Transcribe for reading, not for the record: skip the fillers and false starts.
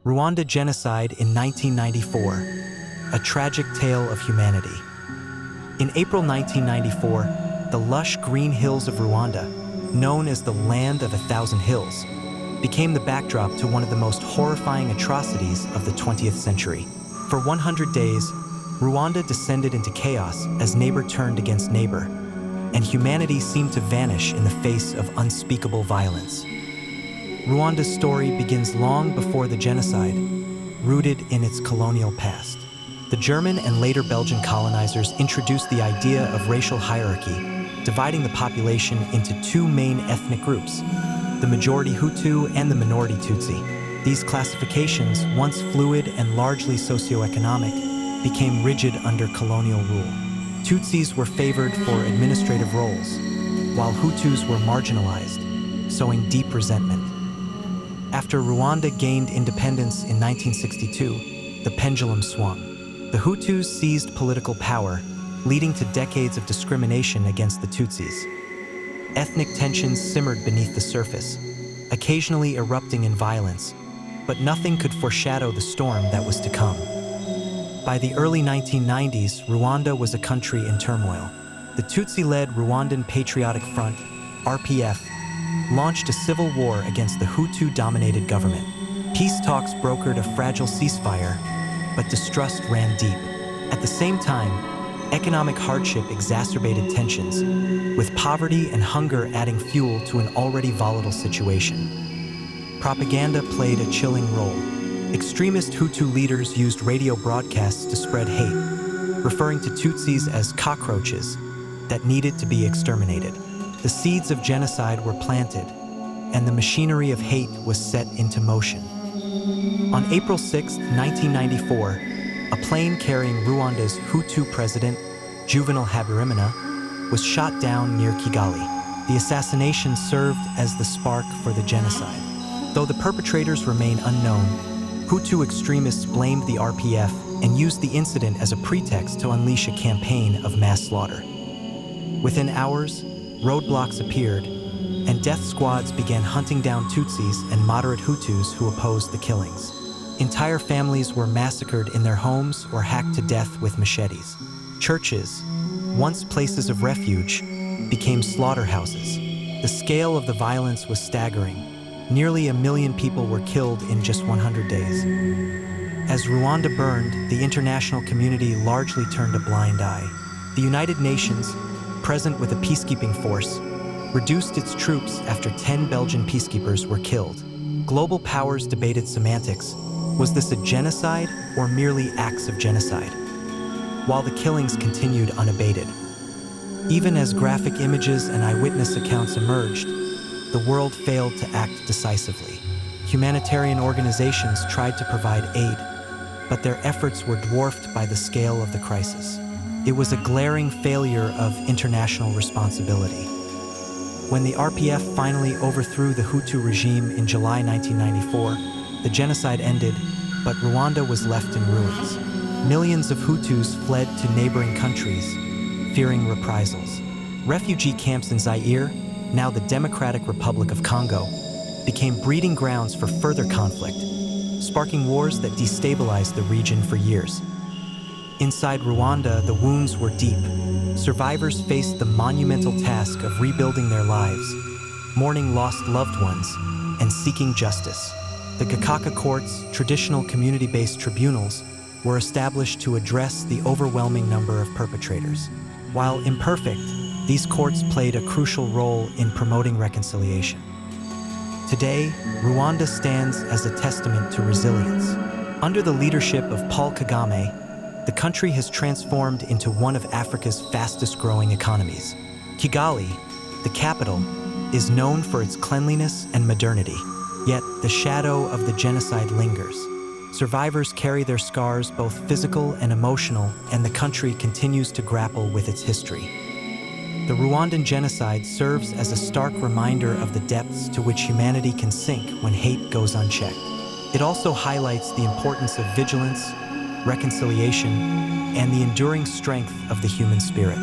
Rwanda Genocide in 1994, a tragic tale of humanity. In April 1994, the lush green hills of Rwanda, known as the Land of a Thousand Hills, became the backdrop to one of the most horrifying atrocities of the 20th century. For 100 days, Rwanda descended into chaos as neighbor turned against neighbor, and humanity seemed to vanish in the face of unspeakable violence. Rwanda's story begins long before the genocide, rooted in its colonial past. The German and later Belgian colonizers introduced the idea of racial hierarchy, dividing the population into two main ethnic groups, the majority Hutu and the minority Tutsi. These classifications, once fluid and largely socioeconomic, became rigid under colonial rule. Tutsis were favored for administrative roles, while Hutus were marginalized, sowing deep resentment. After Rwanda gained independence in 1962, the pendulum swung. The Hutus seized political power, leading to decades of discrimination against the Tutsis. Ethnic tensions simmered beneath the surface, occasionally erupting in violence, but nothing could foreshadow the storm that was to come. By the early 1990s, Rwanda was a country in turmoil. The Tutsi-led Rwandan Patriotic Front, RPF, launched a civil war against the Hutu-dominated government. Peace talks brokered a fragile ceasefire, but distrust ran deep. At the same time, economic hardship exacerbated tensions, with poverty and hunger adding fuel to an already volatile situation. Propaganda played a chilling role. Extremist Hutu leaders used radio broadcasts to spread hate, referring to Tutsis as cockroaches that needed to be exterminated. The seeds of genocide were planted, and the machinery of hate was set into motion. On April 6, 1994, a plane carrying Rwanda's Hutu president, Juvenal Habyarimana, was shot down near Kigali. The assassination served as the spark for the genocide. Though the perpetrators remain unknown, Hutu extremists blamed the RPF and used the incident as a pretext to unleash a campaign of mass slaughter. Within hours, roadblocks appeared, and death squads began hunting down Tutsis and moderate Hutus who opposed the killings. Entire families were massacred in their homes or hacked to death with machetes. Churches, once places of refuge, became slaughterhouses. The scale of the violence was staggering. Nearly 1 million people were killed in just 100 days. As Rwanda burned, the international community largely turned a blind eye. The United Nations, present with a peacekeeping force, reduced its troops after 10 Belgian peacekeepers were killed. Global powers debated semantics. Was this a genocide or merely acts of genocide? While the killings continued unabated. Even as graphic images and eyewitness accounts emerged, the world failed to act decisively. Humanitarian organizations tried to provide aid, but their efforts were dwarfed by the scale of the crisis. It was a glaring failure of international responsibility. When the RPF finally overthrew the Hutu regime in July 1994, the genocide ended, but Rwanda was left in ruins. Millions of Hutus fled to neighboring countries, fearing reprisals. Refugee camps in Zaire, now the Democratic Republic of Congo, became breeding grounds for further conflict, sparking wars that destabilized the region for years. Inside Rwanda, the wounds were deep. Survivors faced the monumental task of rebuilding their lives, mourning lost loved ones, and seeking justice. The Gakaka courts, traditional community-based tribunals, were established to address the overwhelming number of perpetrators. While imperfect, these courts played a crucial role in promoting reconciliation. Today, Rwanda stands as a testament to resilience. Under the leadership of Paul Kagame, the country has transformed into one of Africa's fastest-growing economies. Kigali, the capital, is known for its cleanliness and modernity, yet the shadow of the genocide lingers. Survivors carry their scars, both physical and emotional, and the country continues to grapple with its history. The Rwandan genocide serves as a stark reminder of the depths to which humanity can sink when hate goes unchecked. It also highlights the importance of vigilance, reconciliation, and the enduring strength of the human spirit.